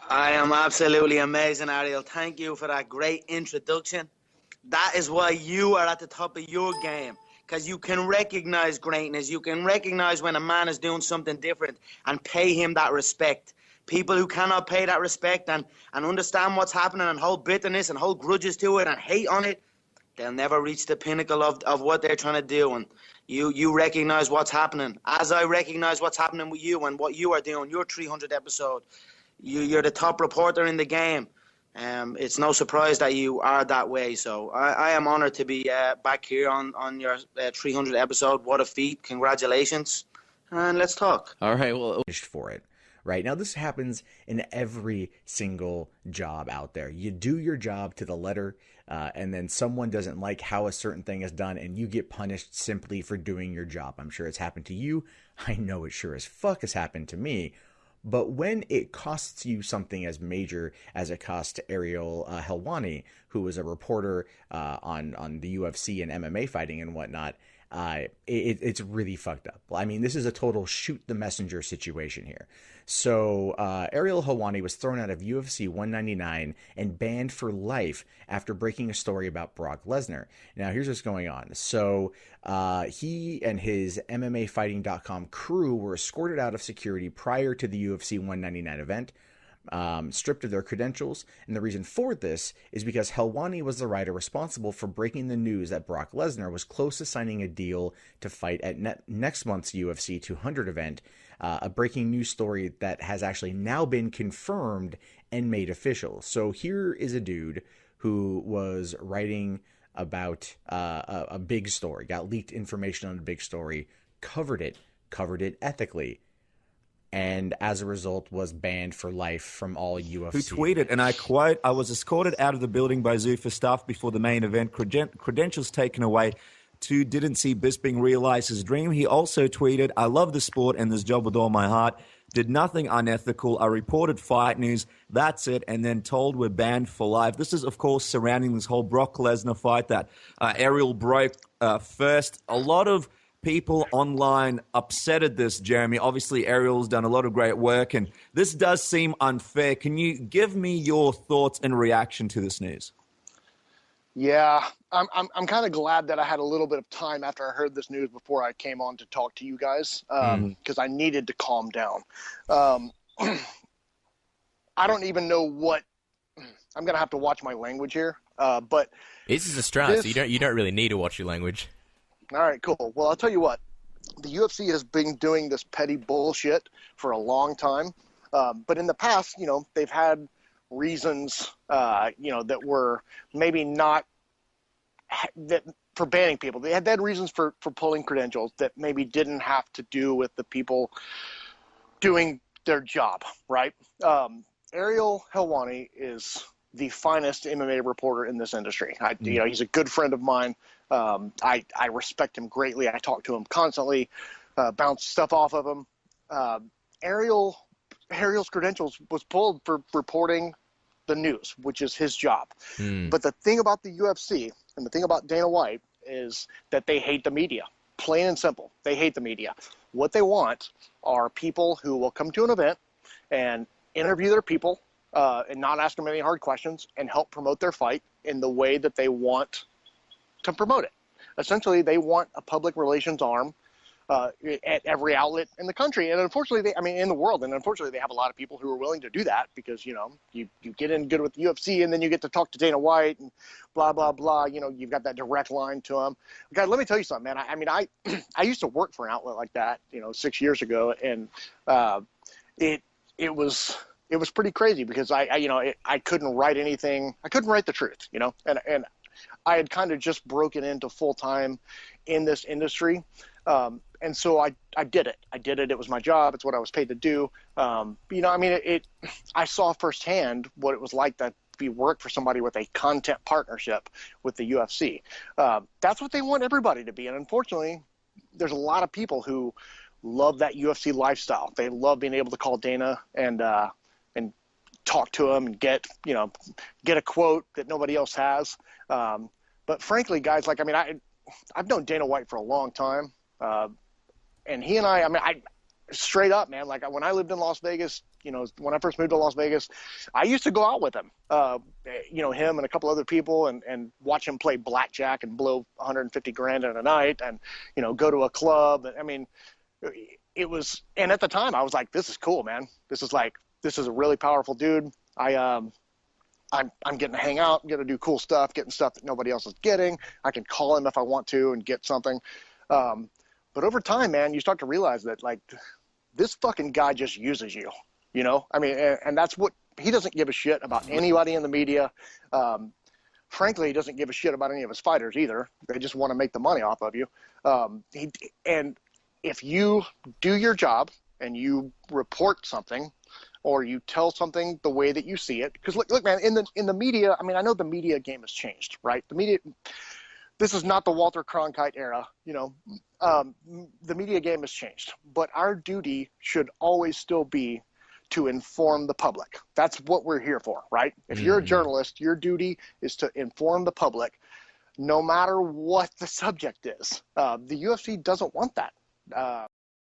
I am absolutely amazing, Ariel. Thank you for that great introduction. That is why you are at the top of your game. Because you can recognize greatness. You can recognize when a man is doing something different and pay him that respect. People who cannot pay that respect and understand what's happening and hold bitterness and hold grudges to it and hate on it, they'll never reach the pinnacle of what they're trying to do. And you recognize what's happening. As I recognize what's happening with you and what you are doing, your 300 episode, you're the top reporter in the game. It's no surprise that you are that way. So I am honored to be back here on your 300 episode. What a feat. Congratulations. And let's talk. All right, well, for it. Right now, this happens in every single job out there. You do your job to the letter, and then someone doesn't like how a certain thing is done, and you get punished simply for doing your job. I'm sure it's happened to you. I know it sure as fuck has happened to me. But when it costs you something as major as it cost to Ariel Helwani, who was a reporter on the UFC and MMA fighting and whatnot, it's really fucked up. I mean, this is a total shoot the messenger situation here. So Ariel Helwani was thrown out of UFC 199 and banned for life after breaking a story about Brock Lesnar. Now, here's what's going on. So he and his MMAfighting.com crew were escorted out of security prior to the UFC 199 event, stripped of their credentials, and the reason for this is because Helwani was the writer responsible for breaking the news that Brock Lesnar was close to signing a deal to fight at next month's UFC 200 event, a breaking news story that has actually now been confirmed and made official. So here is a dude who was writing about a big story, got leaked information on a big story, covered it ethically, and as a result was banned for life from all UFC. Who tweeted, and I quote, "I was escorted out of the building by Zuffa staff before the main event, credentials taken away. Two, didn't see Bisping realize his dream." He also tweeted, "I love the sport and this job with all my heart. Did nothing unethical. I reported fight news. That's it." And then told we're banned for life. This is, of course, surrounding this whole Brock Lesnar fight that Ariel broke first. A lot of people online upset at this, Jeremy. Obviously, Ariel's done a lot of great work, and this does seem unfair. Can you give me your thoughts and reaction to this news? Yeah, I'm kind of glad that I had a little bit of time after I heard this news before I came on to talk to you guys, because I needed to calm down. I don't even know what I'm gonna have to watch my language here, but this is Australia, so you don't really need to watch your language. All right, cool. Well, I'll tell you what. The UFC has been doing this petty bullshit for a long time, but in the past, they've had reasons, that were maybe not that for banning people. They had reasons for pulling credentials that maybe didn't have to do with the people doing their job, right? Ariel Helwani is the finest MMA reporter in this industry. He's a good friend of mine. I respect him greatly. I talk to him constantly, bounce stuff off of him. Ariel's credentials was pulled for reporting the news, which is his job. But the thing about the UFC and the thing about Dana White is that they hate the media. Plain and simple. They hate the media. What they want are people who will come to an event and interview their people and not ask them any hard questions and help promote their fight in the way that they want to promote it. Essentially, they want a public relations arm at every outlet in the country, and unfortunately, in the world. And unfortunately, they have a lot of people who are willing to do that because you get in good with the UFC, and then you get to talk to Dana White and blah blah blah. You've got that direct line to him. God, let me tell you something, man. I used to work for an outlet like that, 6 years ago, and it was pretty crazy because I couldn't write anything. I couldn't write the truth, and I had kind of just broken into full time in this industry. And so I did it. It was my job. It's what I was paid to do. I saw firsthand what it was like to be work for somebody with a content partnership with the UFC. That's what they want everybody to be. And unfortunately, there's a lot of people who love that UFC lifestyle. They love being able to call Dana and talk to him and get a quote that nobody else has. But frankly, guys, I've known Dana White for a long time. And he and I straight up, man, when I lived in Las Vegas, when I first moved to Las Vegas, I used to go out with him, him and a couple other people and watch him play blackjack and blow 150 grand in a night and, go to a club. I mean, it was, and at the time I was like, this is cool, man. This is a really powerful dude. I'm getting to hang out, getting to do cool stuff, getting stuff that nobody else is getting. I can call him if I want to and get something. But over time, man, you start to realize that this fucking guy just uses you, I mean, and that's what he doesn't give a shit about anybody in the media. Frankly, he doesn't give a shit about any of his fighters either. They just want to make the money off of you. And if you do your job and you report something or you tell something the way that you see it, because look, man, in the media, I mean, I know the media game has changed, right? The media, this is not the Walter Cronkite era, the media game has changed, but our duty should always still be to inform the public. That's what we're here for, right? If you're a journalist, your duty is to inform the public, no matter what the subject is. The UFC doesn't want that.